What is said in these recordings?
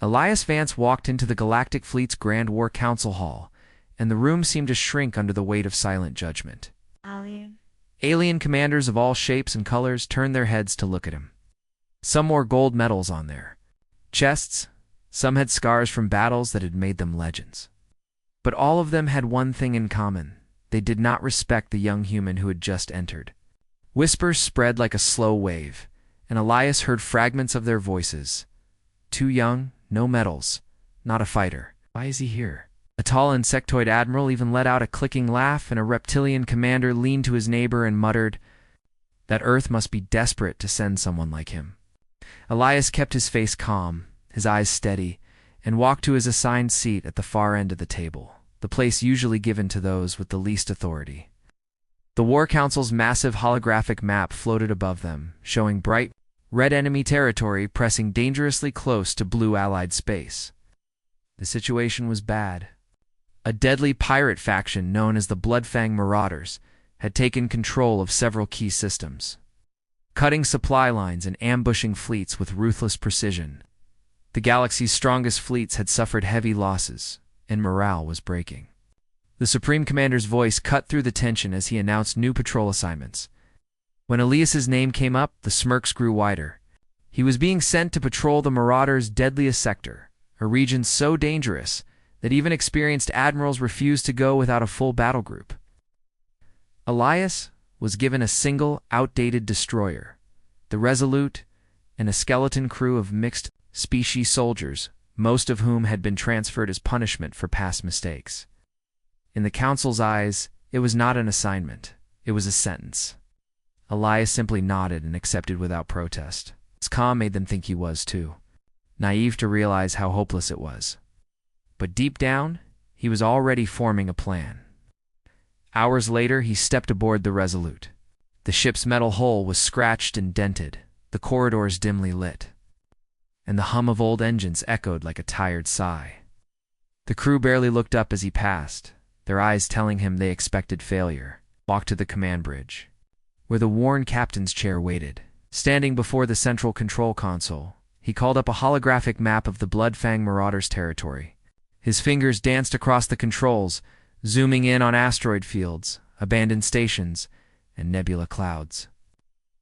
Elias Vance walked into the Galactic Fleet's Grand War Council Hall, and the room seemed to shrink under the weight of silent judgment. Alien commanders of all shapes and colors turned their heads to look at him. Some wore gold medals on their chests, some had scars from battles that had made them legends. But all of them had one thing in common: they did not respect the young human who had just entered. Whispers spread like a slow wave, and Elias heard fragments of their voices. Too young, no medals, not a fighter. Why is he here? A tall insectoid admiral even let out a clicking laugh, and a reptilian commander leaned to his neighbor and muttered that Earth must be desperate to send someone like him. Elias kept his face calm, his eyes steady, and walked to his assigned seat at the far end of the table, the place usually given to those with the least authority. The War Council's massive holographic map floated above them, showing bright, red enemy territory pressing dangerously close to blue Allied space. The situation was bad. A deadly pirate faction known as the Bloodfang Marauders had taken control of several key systems, cutting supply lines and ambushing fleets with ruthless precision. The galaxy's strongest fleets had suffered heavy losses, and morale was breaking. The Supreme Commander's voice cut through the tension as he announced new patrol assignments. When Elias's name came up, the smirks grew wider. He was being sent to patrol the Marauders' deadliest sector, a region so dangerous that even experienced admirals refused to go without a full battle group. Elias was given a single, outdated destroyer, the Resolute, and a skeleton crew of mixed-species soldiers, most of whom had been transferred as punishment for past mistakes. In the Council's eyes, it was not an assignment, it was a sentence. Elias simply nodded and accepted without protest. His calm made them think he was too, naive to realize how hopeless it was. But deep down, he was already forming a plan. Hours later, he stepped aboard the Resolute. The ship's metal hull was scratched and dented, the corridors dimly lit, and the hum of old engines echoed like a tired sigh. The crew barely looked up as he passed, their eyes telling him they expected failure. Walked to the command bridge, where the worn captain's chair waited. Standing before the central control console, he called up a holographic map of the Bloodfang Marauders' territory. His fingers danced across the controls, zooming in on asteroid fields, abandoned stations, and nebula clouds.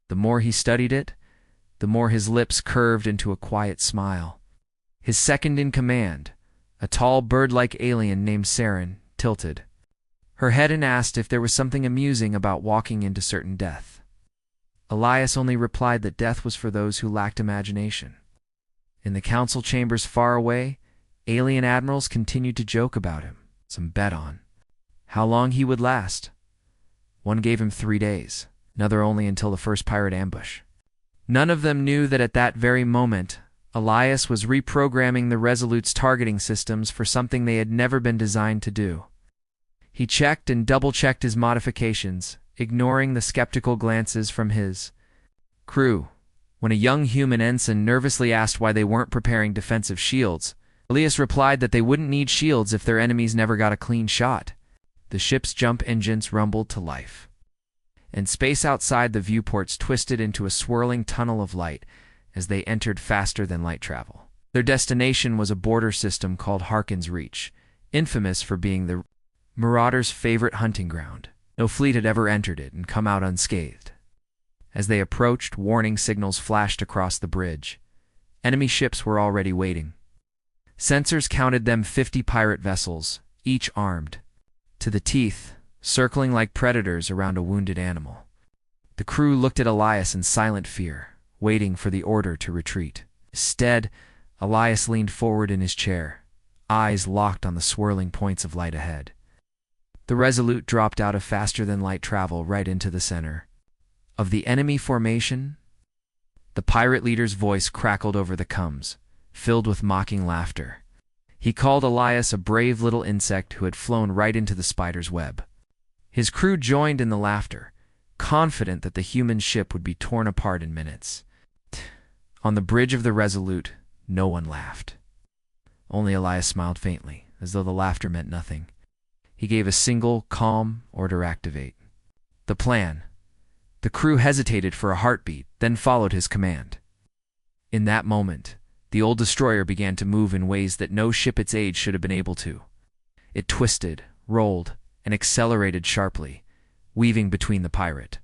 The more he studied it, the more his lips curved into a quiet smile. His second-in-command, a tall bird-like alien named Saren, tilted her head and asked if there was something amusing about walking into certain death. Elias only replied that death was for those who lacked imagination. In the council chambers far away, alien admirals continued to joke about him, some bet on how long he would last. One gave him 3 days, another only until the first pirate ambush. None of them knew that at that very moment, Elias was reprogramming the Resolute's targeting systems for something they had never been designed to do. He checked and double-checked his modifications, ignoring the skeptical glances from his crew. When a young human ensign nervously asked why they weren't preparing defensive shields, Elias replied that they wouldn't need shields if their enemies never got a clean shot. The ship's jump engines rumbled to life, and space outside the viewports twisted into a swirling tunnel of light as they entered faster than light travel. Their destination was a border system called Harkin's Reach, infamous for being the Marauders' favorite hunting ground. No fleet had ever entered it and come out unscathed. As they approached, warning signals flashed across the bridge. Enemy ships were already waiting. Sensors counted them 50 pirate vessels, each armed to the teeth, circling like predators around a wounded animal. The crew looked at Elias in silent fear, waiting for the order to retreat. Instead, Elias leaned forward in his chair, eyes locked on the swirling points of light ahead. The Resolute dropped out of faster-than-light travel right into the center of the enemy formation. The pirate leader's voice crackled over the comms, filled with mocking laughter. He called Elias a brave little insect who had flown right into the spider's web. His crew joined in the laughter, confident that the human ship would be torn apart in minutes. On the bridge of the Resolute, no one laughed. Only Elias smiled faintly, as though the laughter meant nothing. He gave a single, calm order: activate. The plan. The crew hesitated for a heartbeat, then followed his command. In that moment, The old destroyer began to move in ways that no ship its age should have been able to. It twisted, rolled, and accelerated sharply, weaving between the pirate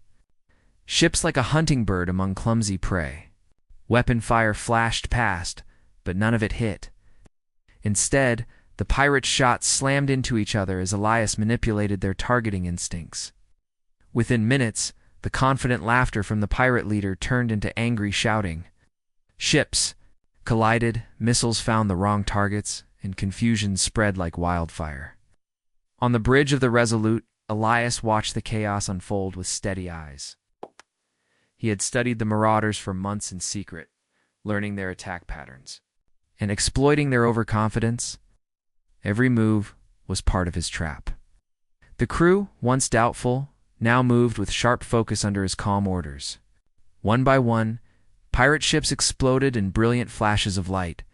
ships like a hunting bird among clumsy prey. Weapon fire flashed past, but none of it hit. Instead, the pirates' shots slammed into each other as Elias manipulated their targeting instincts. Within minutes, the confident laughter from the pirate leader turned into angry shouting. Ships collided, missiles found the wrong targets, and confusion spread like wildfire. On the bridge of the Resolute, Elias watched the chaos unfold with steady eyes. He had studied the Marauders for months in secret, learning their attack patterns and exploiting their overconfidence. Every move was part of his trap. The crew, once doubtful, now moved with sharp focus under his calm orders. One by one, pirate ships exploded in brilliant flashes of light.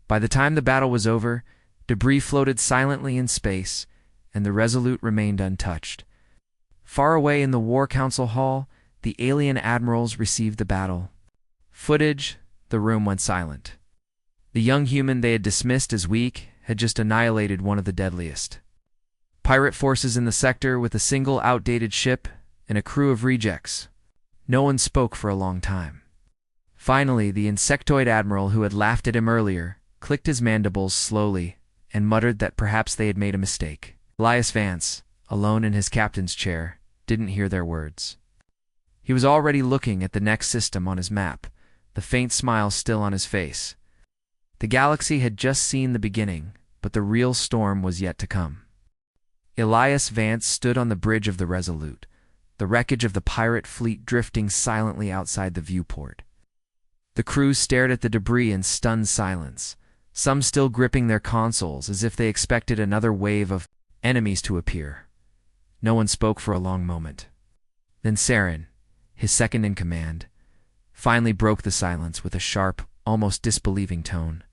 By the time the battle was over, debris floated silently in space, and the Resolute remained untouched. Far away in the War Council Hall, the alien admirals received the battle. Footage, the room went silent. The young human they had dismissed as weak had just annihilated one of the deadliest pirate forces in the sector with a single outdated ship and a crew of rejects. No one spoke for a long time. Finally, the insectoid admiral who had laughed at him earlier clicked his mandibles slowly and muttered that perhaps they had made a mistake. Elias Vance, alone in his captain's chair, didn't hear their words. He was already looking at the next system on his map, the faint smile still on his face. The galaxy had just seen the beginning, but the real storm was yet to come. Elias Vance stood on the bridge of the Resolute, the wreckage of the pirate fleet drifting silently outside the viewport. The crew stared at the debris in stunned silence, some still gripping their consoles as if they expected another wave of enemies to appear. No one spoke for a long moment. Then Saren, his second in command, finally broke the silence with a sharp, almost disbelieving tone.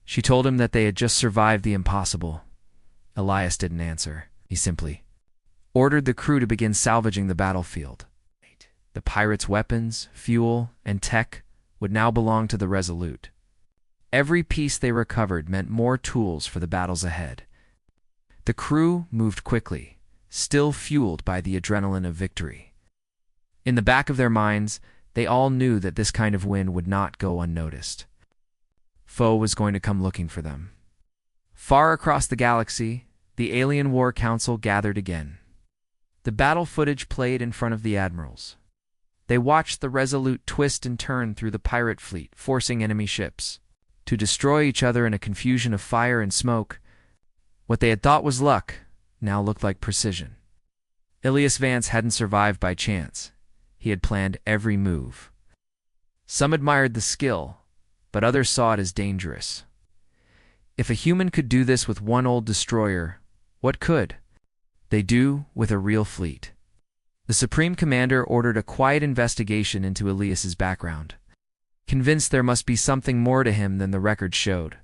She told him that they had just survived the impossible. Elias didn't answer. He simply ordered the crew to begin salvaging the battlefield. The pirates' weapons, fuel, and tech would now belong to the Resolute. Every piece they recovered meant more tools for the battles ahead. The crew moved quickly, still fueled by the adrenaline of victory. In the back of their minds, they all knew that this kind of win would not go unnoticed. Foe was going to come looking for them. Far across the galaxy, the Alien War Council gathered again. The battle footage played in front of the admirals. They watched the Resolute twist and turn through the pirate fleet, forcing enemy ships to destroy each other in a confusion of fire and smoke. What they had thought was luck now looked like precision. Elias Vance hadn't survived by chance. He had planned every move. Some admired the skill, but others saw it as dangerous. If a human could do this with one old destroyer, what could they do with a real fleet? The Supreme Commander ordered a quiet investigation into Elias's background, convinced there must be something more to him than the record showed.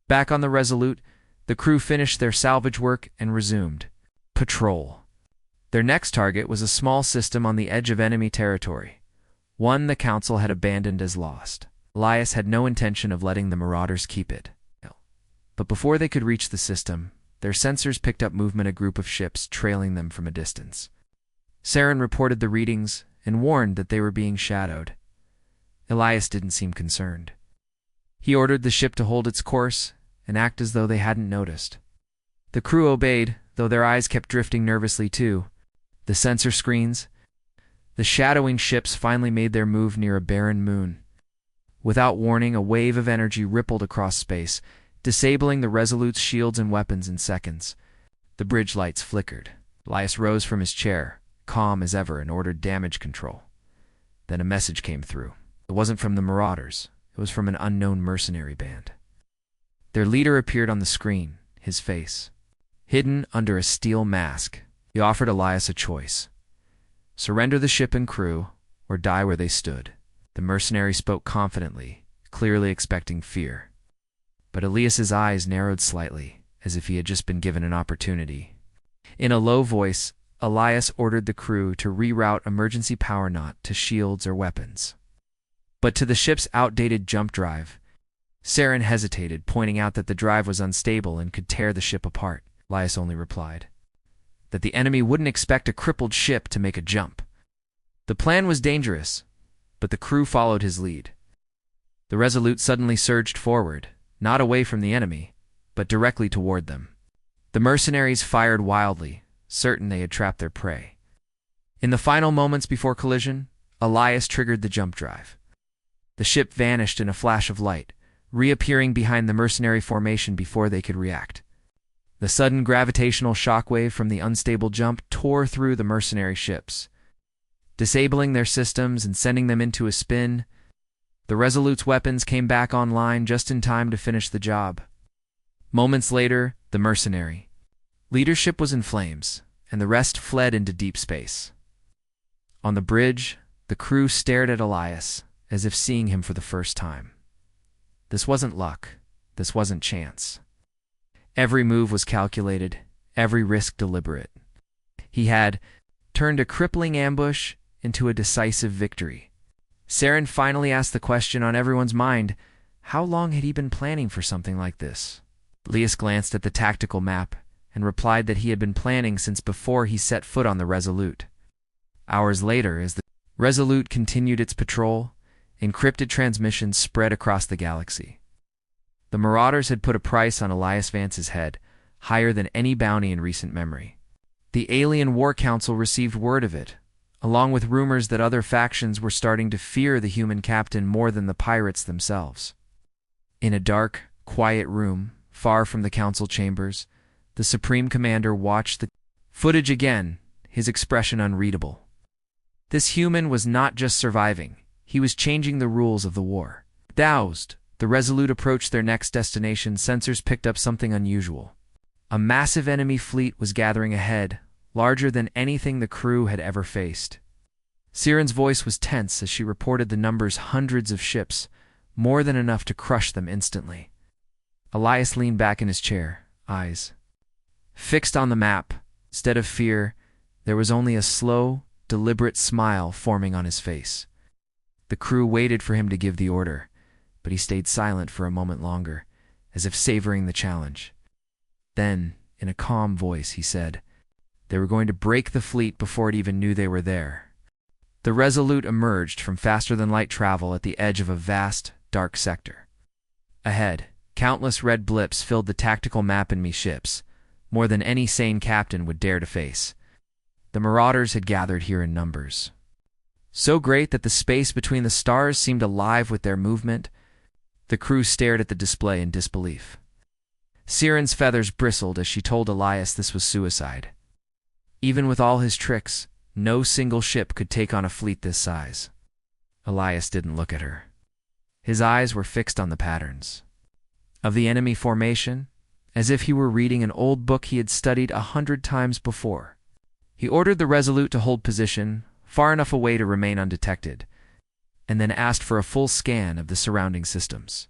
Back on the Resolute, the crew finished their salvage work and resumed patrol. Their next target was a small system on the edge of enemy territory, one the Council had abandoned as lost. Elias had no intention of letting the Marauders keep it. But before they could reach the system, their sensors picked up movement, a group of ships trailing them from a distance. Saren reported the readings and warned that they were being shadowed. Elias didn't seem concerned. He ordered the ship to hold its course and act as though they hadn't noticed. The crew obeyed, though their eyes kept drifting nervously too. The sensor screens, the shadowing ships finally made their move near a barren moon. Without warning, a wave of energy rippled across space, disabling the Resolute's shields and weapons in seconds. The bridge lights flickered. Elias rose from his chair, calm as ever, and ordered damage control. Then a message came through. It wasn't from the Marauders. It was from an unknown mercenary band. Their leader appeared on the screen, his face hidden under a steel mask. He offered Elias a choice: surrender the ship and crew, or die where they stood. The mercenary spoke confidently, clearly expecting fear. But Elias's eyes narrowed slightly, as if he had just been given an opportunity. In a low voice, Elias ordered the crew to reroute emergency power not to shields or weapons, but to the ship's outdated jump drive. Saren hesitated, pointing out that the drive was unstable and could tear the ship apart. Elias only replied that the enemy wouldn't expect a crippled ship to make a jump. The plan was dangerous, but the crew followed his lead. The Resolute suddenly surged forward, not away from the enemy, but directly toward them. The mercenaries fired wildly, certain they had trapped their prey. In the final moments before collision, Elias triggered the jump drive. The ship vanished in a flash of light, reappearing behind the mercenary formation before they could react. The sudden gravitational shockwave from the unstable jump tore through the mercenary ships, disabling their systems and sending them into a spin. The Resolute's weapons came back online just in time to finish the job. Moments later, the mercenary leadership was in flames, and the rest fled into deep space. On the bridge, the crew stared at Elias, as if seeing him for the first time. This wasn't luck. This wasn't chance. Every move was calculated, every risk deliberate. He had turned a crippling ambush into a decisive victory. Saren finally asked the question on everyone's mind: how long had he been planning for something like this? Elias glanced at the tactical map and replied that he had been planning since before he set foot on the Resolute. Hours later, as the Resolute continued its patrol, encrypted transmissions spread across the galaxy. The Marauders had put a price on Elias Vance's head, higher than any bounty in recent memory. The Alien War Council received word of it, along with rumors that other factions were starting to fear the human captain more than the pirates themselves. In a dark, quiet room, far from the council chambers, the Supreme Commander watched the footage again, his expression unreadable. This human was not just surviving, he was changing the rules of the war. Doused, the Resolute approached their next destination. Sensors picked up something unusual. A massive enemy fleet was gathering ahead, larger than anything the crew had ever faced. Siren's voice was tense as she reported the numbers: hundreds of ships, more than enough to crush them instantly. Elias leaned back in his chair, eyes fixed on the map. Instead of fear, there was only a slow, deliberate smile forming on his face. The crew waited for him to give the order, but he stayed silent for a moment longer, as if savoring the challenge. Then, in a calm voice, he said, they were going to break the fleet before it even knew they were there. The Resolute emerged from faster-than-light travel at the edge of a vast, dark sector. Ahead, countless red blips filled the tactical map enemy ships, more than any sane captain would dare to face. The Marauders had gathered here in numbers, so great that the space between the stars seemed alive with their movement. The crew stared at the display in disbelief. Siren's feathers bristled as she told Elias this was suicide. Even with all his tricks, no single ship could take on a fleet this size. Elias didn't look at her. His eyes were fixed on the patterns of the enemy formation, as if he were reading an old book he had studied 100 times before. He ordered the Resolute to hold position, far enough away to remain undetected, and then asked for a full scan of the surrounding systems.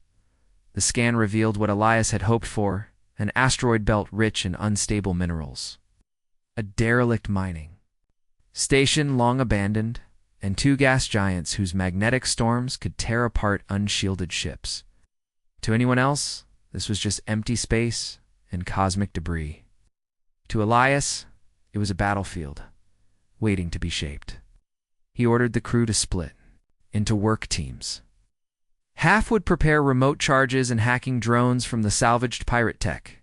The scan revealed what Elias had hoped for: an asteroid belt rich in unstable minerals, a derelict mining station long abandoned, and two gas giants whose magnetic storms could tear apart unshielded ships. To anyone else, this was just empty space and cosmic debris. To Elias, it was a battlefield, waiting to be shaped. He ordered the crew to split into work teams. Half would prepare remote charges and hacking drones from the salvaged pirate tech.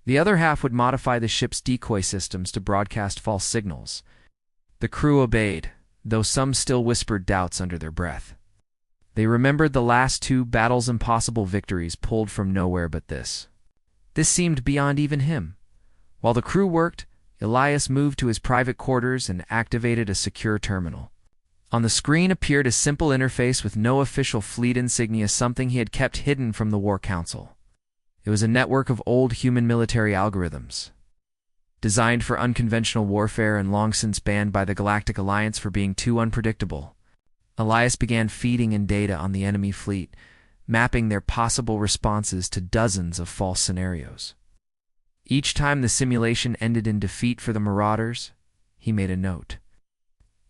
The other half would modify the ship's decoy systems to broadcast false signals. The crew obeyed, though some still whispered doubts under their breath. They remembered the last two battles' impossible victories pulled from nowhere but this. This seemed beyond even him. While the crew worked, Elias moved to his private quarters and activated a secure terminal. On the screen appeared a simple interface with no official fleet insignia, something he had kept hidden from the War Council. It was a network of old human military algorithms, designed for unconventional warfare and long since banned by the Galactic Alliance for being too unpredictable. Elias began feeding in data on the enemy fleet, mapping their possible responses to dozens of false scenarios. Each time the simulation ended in defeat for the Marauders, he made a note.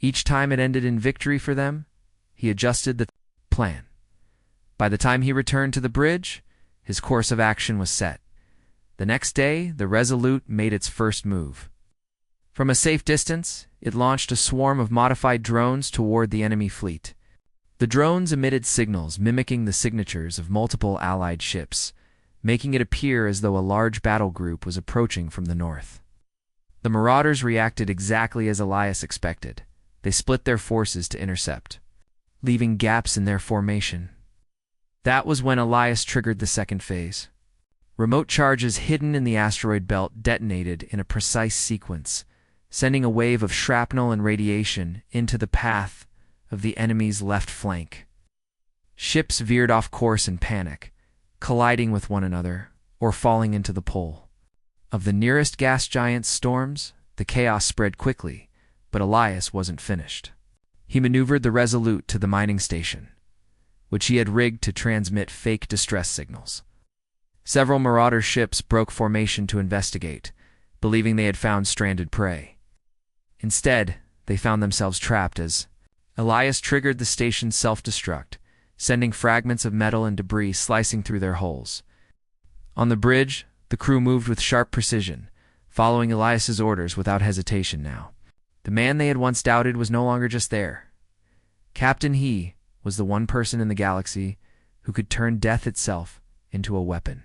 Each time it ended in victory for them, he adjusted the plan. By the time he returned to the bridge, his course of action was set. The next day, the Resolute made its first move. From a safe distance, it launched a swarm of modified drones toward the enemy fleet. The drones emitted signals mimicking the signatures of multiple Allied ships, making it appear as though a large battle group was approaching from the north. The Marauders reacted exactly as Elias expected. They split their forces to intercept, leaving gaps in their formation. That was when Elias triggered the second phase. Remote charges hidden in the asteroid belt detonated in a precise sequence, sending a wave of shrapnel and radiation into the path of the enemy's left flank. Ships veered off course in panic, colliding with one another or falling into the pole. Of the nearest gas giant's storms, the chaos spread quickly, but Elias wasn't finished. He maneuvered the Resolute to the mining station, which he had rigged to transmit fake distress signals. Several Marauder ships broke formation to investigate, believing they had found stranded prey. Instead, they found themselves trapped as Elias triggered the station's self-destruct, sending fragments of metal and debris slicing through their hulls. On the bridge, the crew moved with sharp precision, following Elias's orders without hesitation now. The man they had once doubted was no longer just there. Captain He was the one person in the galaxy who could turn death itself into a weapon.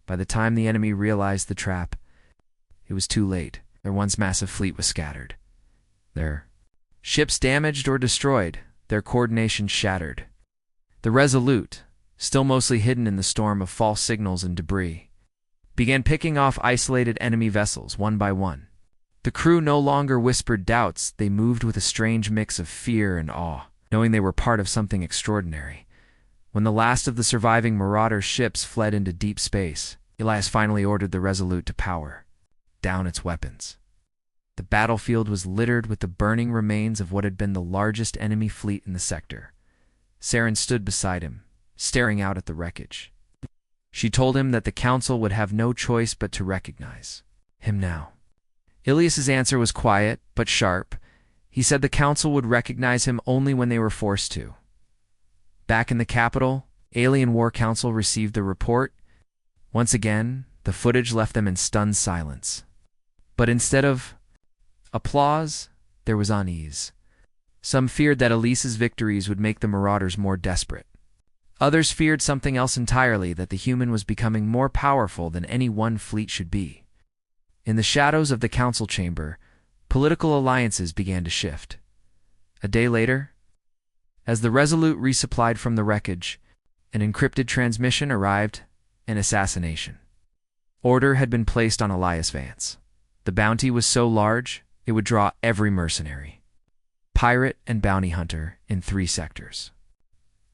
By the time the enemy realized the trap, it was too late. Their once massive fleet was scattered. Their ships damaged or destroyed, their coordination shattered. The Resolute, still mostly hidden in the storm of false signals and debris, began picking off isolated enemy vessels one by one. The crew no longer whispered doubts, they moved with a strange mix of fear and awe, knowing they were part of something extraordinary. When the last of the surviving Marauder ships fled into deep space, Elias finally ordered the Resolute to power down its weapons. The battlefield was littered with the burning remains of what had been the largest enemy fleet in the sector. Saren stood beside him, staring out at the wreckage. She told him that the Council would have no choice but to recognize him now. Ilias's answer was quiet, but sharp. He said the Council would recognize him only when they were forced to. Back in the capital, Alien War Council received the report. Once again, the footage left them in stunned silence. But instead of applause, there was unease. Some feared that Elise's victories would make the Marauders more desperate. Others feared something else entirely, that the human was becoming more powerful than any one fleet should be. In the shadows of the council chamber, political alliances began to shift. A day later, as the Resolute resupplied from the wreckage, an encrypted transmission arrived, an assassination. Order had been placed on Elias Vance. The bounty was so large, it would draw every mercenary, pirate and bounty hunter in 3 sectors.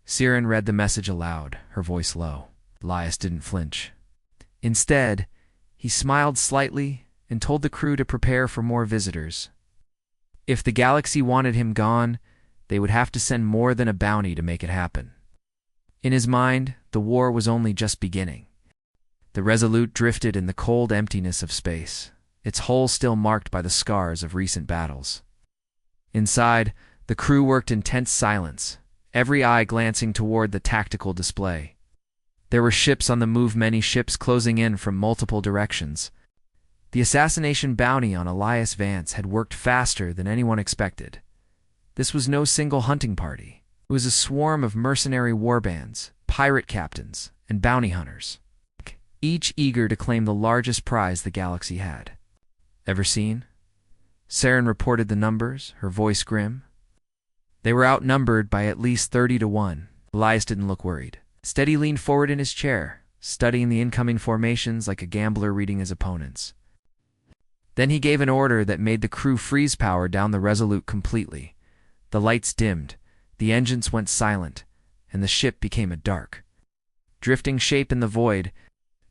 Siren read the message aloud, her voice low. Elias didn't flinch. Instead, he smiled slightly and told the crew to prepare for more visitors. If the galaxy wanted him gone, they would have to send more than a bounty to make it happen. In his mind, the war was only just beginning. The Resolute drifted in the cold emptiness of space, its hull still marked by the scars of recent battles. Inside, the crew worked in tense silence, every eye glancing toward the tactical display. There were ships on the move, many ships closing in from multiple directions. The assassination bounty on Elias Vance had worked faster than anyone expected. This was no single hunting party. It was a swarm of mercenary warbands, pirate captains, and bounty hunters, each eager to claim the largest prize the galaxy had ever seen. Saren reported the numbers, her voice grim. They were outnumbered by at least 30 to 1. Elias didn't look worried. Instead, he leaned forward in his chair, studying the incoming formations like a gambler reading his opponents. Then he gave an order that made the crew freeze power down the Resolute completely. The lights dimmed, the engines went silent, and the ship became a dark, drifting shape in the void.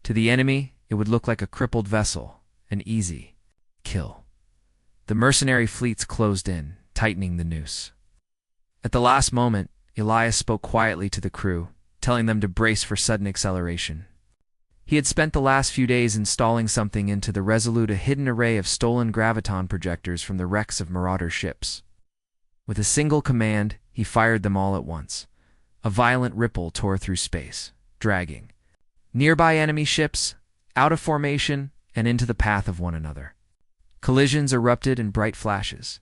To the enemy, it would look like a crippled vessel, an easy kill. The mercenary fleets closed in, tightening the noose. At the last moment, Elias spoke quietly to the crew, telling them to brace for sudden acceleration. He had spent the last few days installing something into the Resolute, a hidden array of stolen graviton projectors from the wrecks of Marauder ships. With a single command, he fired them all at once. A violent ripple tore through space, dragging nearby enemy ships out of formation and into the path of one another. Collisions erupted in bright flashes.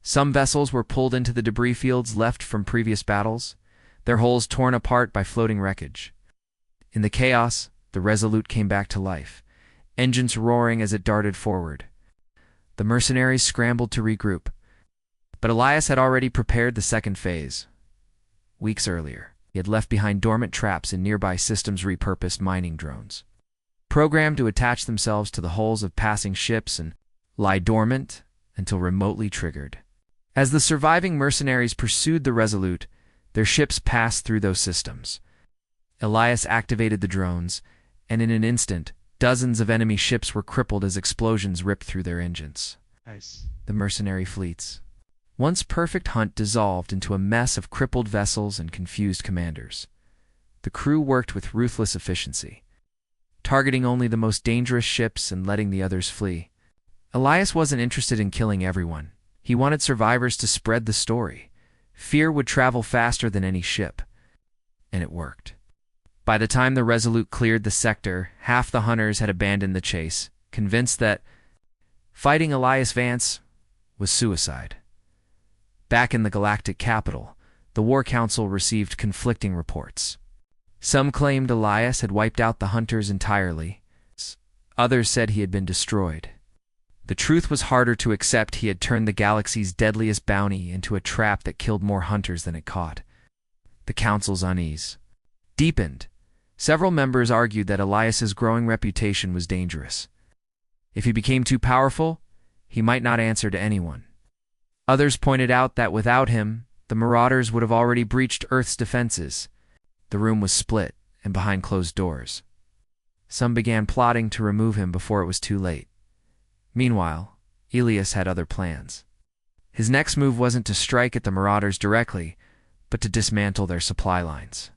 Some vessels were pulled into the debris fields left from previous battles, their hulls torn apart by floating wreckage. In the chaos, the Resolute came back to life, engines roaring as it darted forward. The mercenaries scrambled to regroup, but Elias had already prepared the second phase. Weeks earlier, he had left behind dormant traps in nearby systems repurposed mining drones, programmed to attach themselves to the hulls of passing ships and lie dormant until remotely triggered. As the surviving mercenaries pursued the Resolute, their ships passed through those systems. Elias activated the drones, and in an instant, dozens of enemy ships were crippled as explosions ripped through their engines. Nice. The mercenary fleets. Once perfect hunt dissolved into a mess of crippled vessels and confused commanders. The crew worked with ruthless efficiency, targeting only the most dangerous ships and letting the others flee. Elias wasn't interested in killing everyone. He wanted survivors to spread the story. Fear would travel faster than any ship. And it worked. By the time the Resolute cleared the sector, half the hunters had abandoned the chase, convinced that fighting Elias Vance was suicide. Back in the galactic capital, the War Council received conflicting reports. Some claimed Elias had wiped out the hunters entirely. Others said he had been destroyed. The truth was harder to accept. He had turned the galaxy's deadliest bounty into a trap that killed more hunters than it caught. The Council's unease deepened. Several members argued that Elias's growing reputation was dangerous. If he became too powerful, he might not answer to anyone. Others pointed out that without him, the Marauders would have already breached Earth's defenses. The room was split and behind closed doors. Some began plotting to remove him before it was too late. Meanwhile, Elias had other plans. His next move wasn't to strike at the Marauders directly, but to dismantle their supply lines.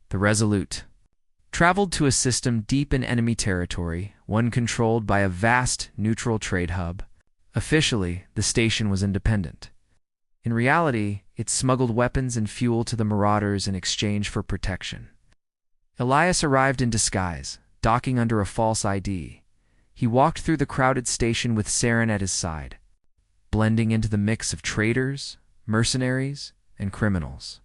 The Resolute traveled to a system deep in enemy territory, one controlled by a vast neutral trade hub. Officially, the station was independent. In reality, it smuggled weapons and fuel to the Marauders in exchange for protection. Elias arrived in disguise, docking under a false ID. He walked through the crowded station with Saren at his side, blending into the mix of traders, mercenaries, and criminals.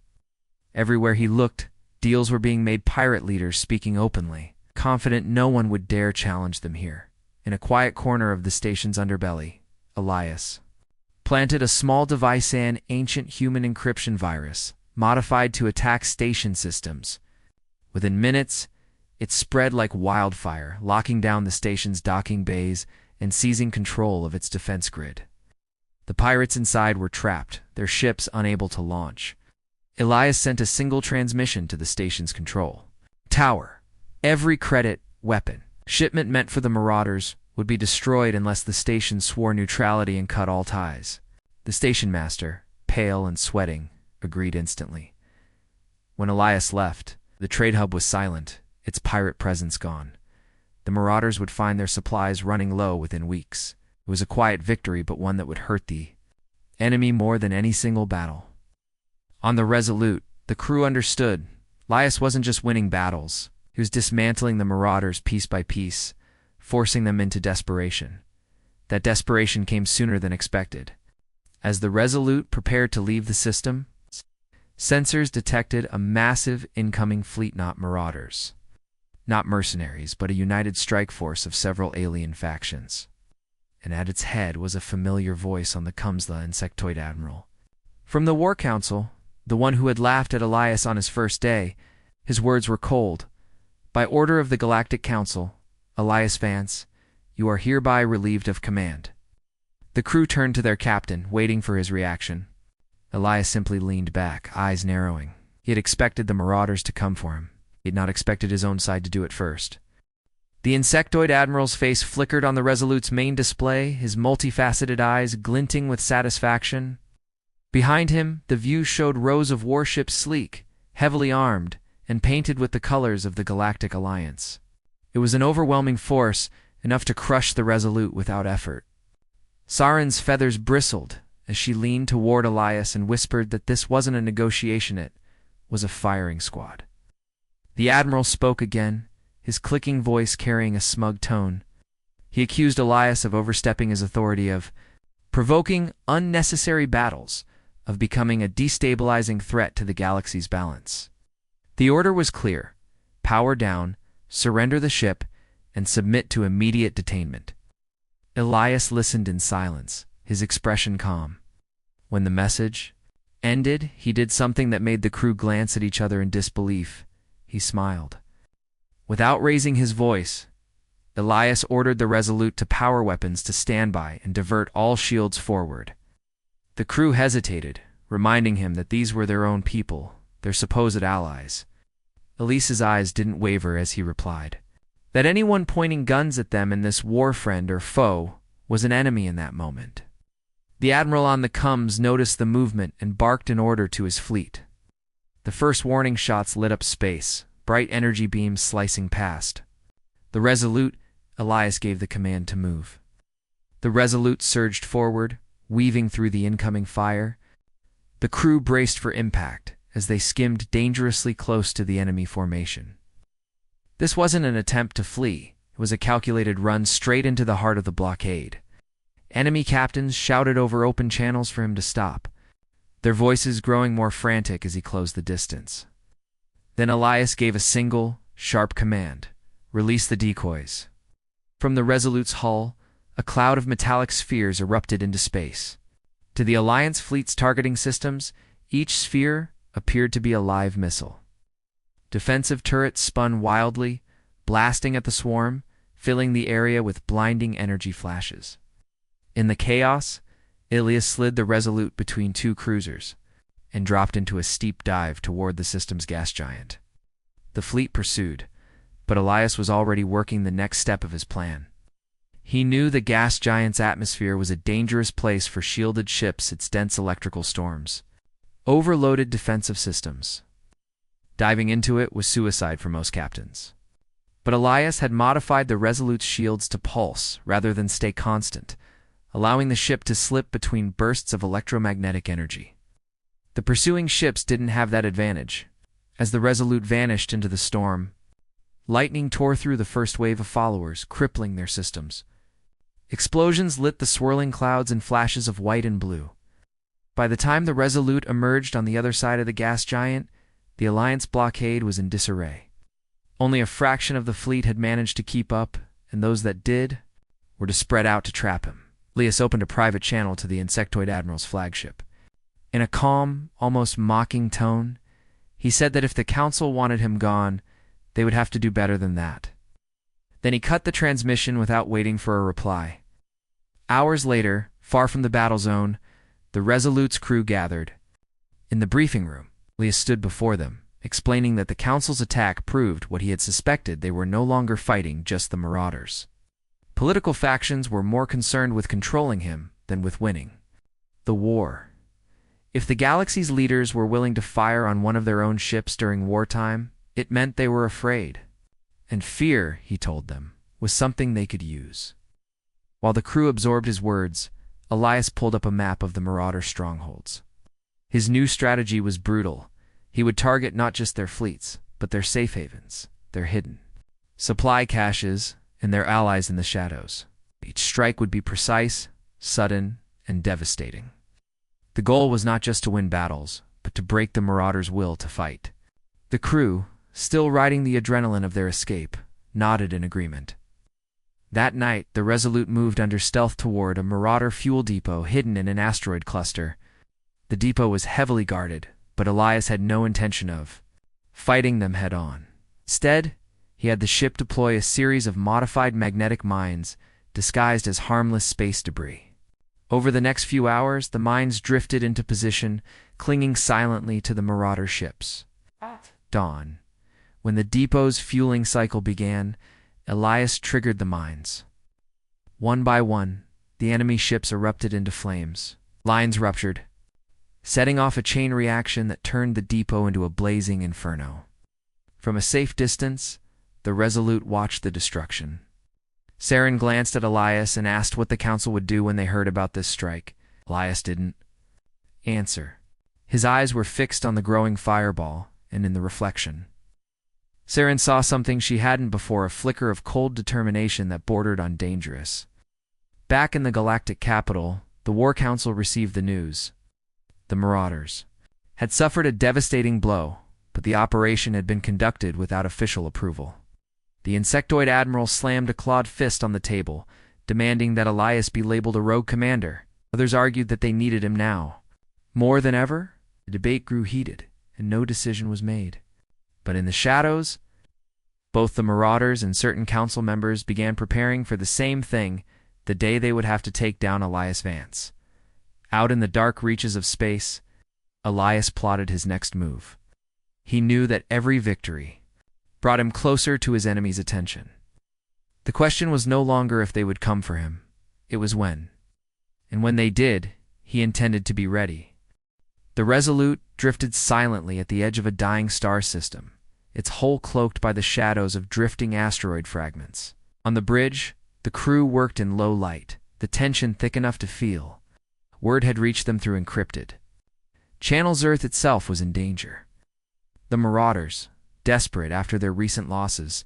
Everywhere he looked, deals were being made. Pirate leaders speaking openly, confident no one would dare challenge them here. In a quiet corner of the station's underbelly, Elias planted a small device, an ancient human encryption virus, modified to attack station systems. Within minutes, it spread like wildfire, locking down the station's docking bays and seizing control of its defense grid. The pirates inside were trapped, their ships unable to launch. Elias sent a single transmission to the station's control tower. Every credit, weapon, shipment meant for the Marauders would be destroyed unless the station swore neutrality and cut all ties. The station master, pale and sweating, agreed instantly. When Elias left, the trade hub was silent, its pirate presence gone. The Marauders would find their supplies running low within weeks. It was a quiet victory, but one that would hurt the enemy more than any single battle. On the Resolute, the crew understood. Elias wasn't just winning battles. He was dismantling the Marauders piece by piece, forcing them into desperation. That desperation came sooner than expected. As the Resolute prepared to leave the system, sensors detected a massive incoming fleet, not Marauders. Not mercenaries, but a united strike force of several alien factions. And at its head was a familiar voice on the Kumsla insectoid Admiral. From the War Council, the one who had laughed at Elias on his first day, his words were cold. By order of the Galactic Council, Elias Vance, you are hereby relieved of command. The crew turned to their captain, waiting for his reaction. Elias simply leaned back, eyes narrowing. He had expected the Marauders to come for him. He had not expected his own side to do it first. The insectoid Admiral's face flickered on the Resolute's main display, his multifaceted eyes glinting with satisfaction. Behind him, the view showed rows of warships, sleek, heavily armed, and painted with the colors of the Galactic Alliance. It was an overwhelming force, enough to crush the Resolute without effort. Saren's feathers bristled as she leaned toward Elias and whispered that this wasn't a negotiation, it was a firing squad. The Admiral spoke again, his clicking voice carrying a smug tone. He accused Elias of overstepping his authority, of provoking unnecessary battles, of becoming a destabilizing threat to the galaxy's balance. The order was clear: power down, surrender the ship, and submit to immediate detainment. Elias listened in silence, his expression calm. When the message ended, he did something that made the crew glance at each other in disbelief. He smiled. Without raising his voice, Elias ordered the Resolute to power weapons to stand by and divert all shields forward. The crew hesitated, reminding him that these were their own people, their supposed allies. Elias's eyes didn't waver as he replied that anyone pointing guns at them in this war, friend or foe, was an enemy in that moment. The Admiral on the coms noticed the movement and barked an order to his fleet. The first warning shots lit up space, bright energy beams slicing past. The Resolute, Elias gave the command to move. The Resolute surged forward, weaving through the incoming fire. The crew braced for impact as they skimmed dangerously close to the enemy formation. This wasn't an attempt to flee. It was a calculated run straight into the heart of the blockade. Enemy captains shouted over open channels for him to stop, their voices growing more frantic as he closed the distance. Then Elias gave a single, sharp command: release the decoys. From the Resolute's hull, a cloud of metallic spheres erupted into space. To the Alliance fleet's targeting systems, each sphere appeared to be a live missile. Defensive turrets spun wildly, blasting at the swarm, filling the area with blinding energy flashes. In the chaos, Elias slid the Resolute between two cruisers and dropped into a steep dive toward the system's gas giant. The fleet pursued, but Elias was already working the next step of his plan. He knew the gas giant's atmosphere was a dangerous place for shielded ships, its dense electrical storms, overloaded defensive systems. Diving into it was suicide for most captains. But Elias had modified the Resolute's shields to pulse rather than stay constant, allowing the ship to slip between bursts of electromagnetic energy. The pursuing ships didn't have that advantage. As the Resolute vanished into the storm, lightning tore through the first wave of followers, crippling their systems. Explosions lit the swirling clouds in flashes of white and blue. By the time the Resolute emerged on the other side of the gas giant, the Alliance blockade was in disarray. Only a fraction of the fleet had managed to keep up, and those that did were to spread out to trap him. Elias opened a private channel to the Insectoid Admiral's flagship. In a calm, almost mocking tone, he said that if the Council wanted him gone, they would have to do better than that. Then he cut the transmission without waiting for a reply. Hours later, far from the battle zone, the Resolute's crew gathered. In the briefing room, Elias stood before them, explaining that the Council's attack proved what he had suspected: they were no longer fighting just the Marauders. Political factions were more concerned with controlling him than with winning the war. If the galaxy's leaders were willing to fire on one of their own ships during wartime, it meant they were afraid. And fear, he told them, was something they could use. While the crew absorbed his words, Elias pulled up a map of the Marauder strongholds. His new strategy was brutal. He would target not just their fleets, but their safe havens, their hidden supply caches, and their allies in the shadows. Each strike would be precise, sudden, and devastating. The goal was not just to win battles, but to break the Marauders' will to fight. The crew, still riding the adrenaline of their escape, nodded in agreement. That night, the Resolute moved under stealth toward a Marauder fuel depot hidden in an asteroid cluster. The depot was heavily guarded, but Elias had no intention of fighting them head-on. Instead, he had the ship deploy a series of modified magnetic mines disguised as harmless space debris. Over the next few hours, the mines drifted into position, clinging silently to the Marauder ships. At dawn, when the depot's fueling cycle began, Elias triggered the mines. One by one, the enemy ships erupted into flames. Lines ruptured, setting off a chain reaction that turned the depot into a blazing inferno. From a safe distance, the Resolute watched the destruction. Saren glanced at Elias and asked what the Council would do when they heard about this strike. Elias didn't answer. His eyes were fixed on the growing fireball, and in the reflection, Saren saw something she hadn't before, a flicker of cold determination that bordered on dangerous. Back in the galactic capital, the War Council received the news. The Marauders had suffered a devastating blow, but the operation had been conducted without official approval. The insectoid admiral slammed a clawed fist on the table, demanding that Elias be labeled a rogue commander. Others argued that they needed him now. More than ever, the debate grew heated, and no decision was made. But in the shadows, both the Marauders and certain council members began preparing for the same thing, the day they would have to take down Elias Vance. Out in the dark reaches of space, Elias plotted his next move. He knew that every victory brought him closer to his enemy's attention. The question was no longer if they would come for him, it was when. And when they did, he intended to be ready. The Resolute drifted silently at the edge of a dying star system, its hull cloaked by the shadows of drifting asteroid fragments. On the bridge, the crew worked in low light, the tension thick enough to feel. Word had reached them through encrypted channels. Earth itself was in danger. The Marauders, desperate after their recent losses,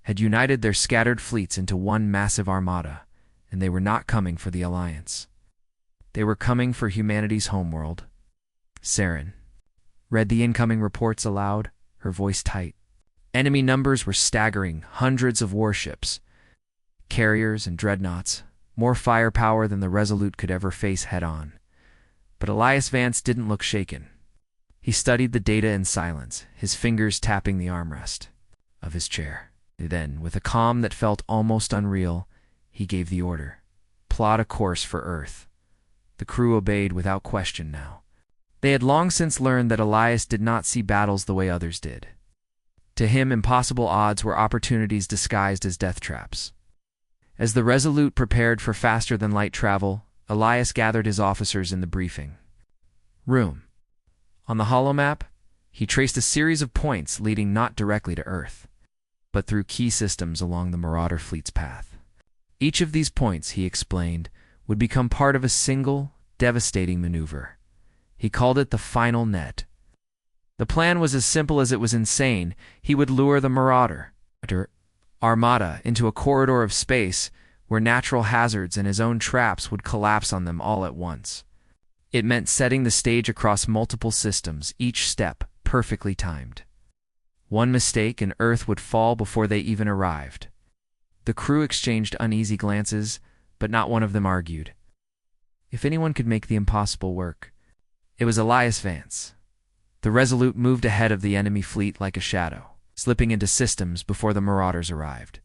had united their scattered fleets into one massive armada, and they were not coming for the Alliance. They were coming for humanity's homeworld. Saren read the incoming reports aloud, her voice tight. Enemy numbers were staggering, hundreds of warships, carriers and dreadnoughts, more firepower than the Resolute could ever face head-on. But Elias Vance didn't look shaken. He studied the data in silence, his fingers tapping the armrest of his chair. Then, with a calm that felt almost unreal, he gave the order. Plot a course for Earth. The crew obeyed without question now. They had long since learned that Elias did not see battles the way others did. To him, impossible odds were opportunities disguised as death traps. As the Resolute prepared for faster-than-light travel, Elias gathered his officers in the briefing room. On the holomap, he traced a series of points leading not directly to Earth, but through key systems along the Marauder fleet's path. Each of these points, he explained, would become part of a single, devastating maneuver. He called it the final net. The plan was as simple as it was insane. He would lure the Marauder armada into a corridor of space where natural hazards and his own traps would collapse on them all at once. It meant setting the stage across multiple systems, each step perfectly timed. One mistake and Earth would fall before they even arrived. The crew exchanged uneasy glances, but not one of them argued. If anyone could make the impossible work, it was Elias Vance. The Resolute moved ahead of the enemy fleet like a shadow, slipping into systems before the Marauders arrived.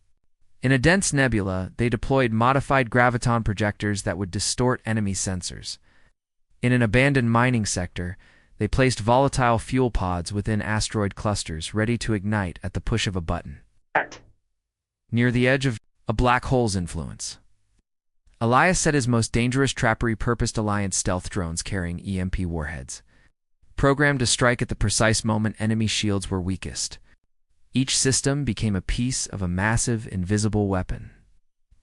In a dense nebula, they deployed modified graviton projectors that would distort enemy sensors. In an abandoned mining sector, they placed volatile fuel pods within asteroid clusters ready to ignite at the push of a button. Near the edge of a black hole's influence, Elias set his most dangerous trap repurposed Alliance stealth drones carrying EMP warheads, programmed to strike at the precise moment enemy shields were weakest. Each system became a piece of a massive, invisible weapon.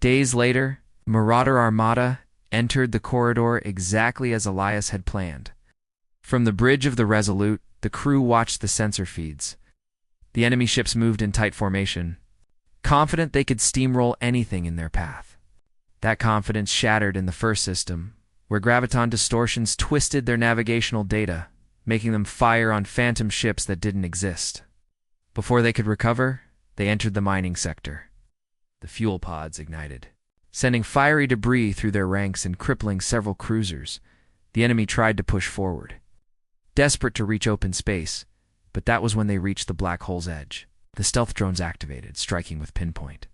Days later, Marauder Armada entered the corridor exactly as Elias had planned. From the bridge of the Resolute, the crew watched the sensor feeds. The enemy ships moved in tight formation, confident they could steamroll anything in their path. That confidence shattered in the first system, where graviton distortions twisted their navigational data, making them fire on phantom ships that didn't exist. Before they could recover, they entered the mining sector. The fuel pods ignited, sending fiery debris through their ranks and crippling several cruisers. The enemy tried to push forward, desperate to reach open space, but that was when they reached the black hole's edge. The stealth drones activated, striking with pinpoint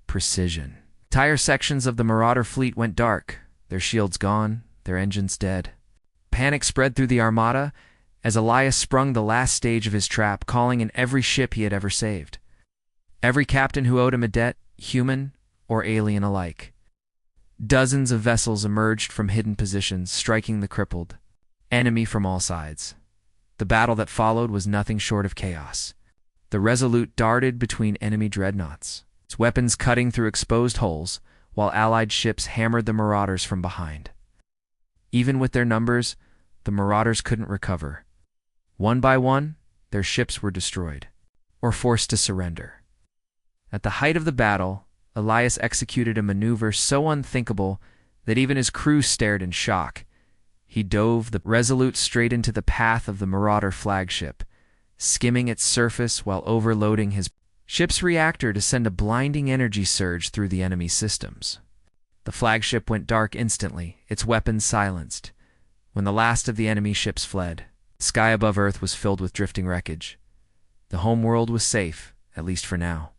precision. Entire sections of the Marauder fleet went dark, their shields gone, their engines dead. Panic spread through the Armada as Elias sprung the last stage of his trap, calling in every ship he had ever saved. Every captain who owed him a debt, human or alien alike. Dozens of vessels emerged from hidden positions, striking the crippled enemy from all sides. The battle that followed was nothing short of chaos. The Resolute darted between enemy dreadnoughts, its weapons cutting through exposed holes, while Allied ships hammered the Marauders from behind. Even with their numbers, the Marauders couldn't recover. One by one, their ships were destroyed, or forced to surrender. At the height of the battle, Elias executed a maneuver so unthinkable that even his crew stared in shock. He dove the Resolute straight into the path of the Marauder flagship, skimming its surface while overloading his ship's reactor to send a blinding energy surge through the enemy systems. The flagship went dark instantly, its weapons silenced. When the last of the enemy ships fled, the sky above Earth was filled with drifting wreckage. The home world was safe, at least for now.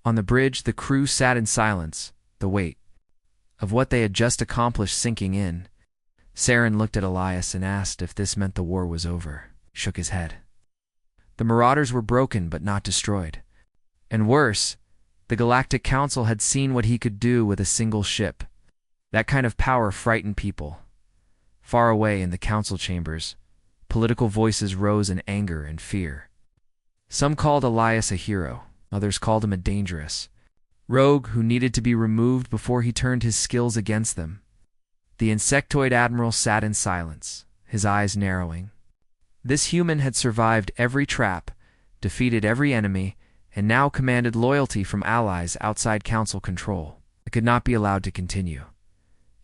On the bridge, the crew sat in silence, the weight of what they had just accomplished sinking in. Saren looked at Elias and asked if this meant the war was over. He shook his head. The Marauders were broken but not destroyed. And worse, the Galactic Council had seen what he could do with a single ship. That kind of power frightened people. Far away in the council chambers, political voices rose in anger and fear. Some called Elias a hero, others called him a dangerous rogue who needed to be removed before he turned his skills against them. The insectoid Admiral sat in silence, his eyes narrowing. This human had survived every trap, defeated every enemy, and now commanded loyalty from allies outside council control. It could not be allowed to continue.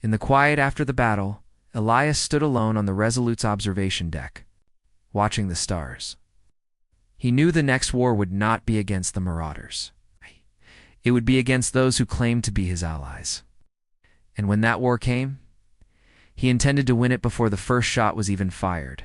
In the quiet after the battle, Elias stood alone on the Resolute's observation deck, watching the stars. He knew the next war would not be against the Marauders. It would be against those who claimed to be his allies. And when that war came, he intended to win it before the first shot was even fired.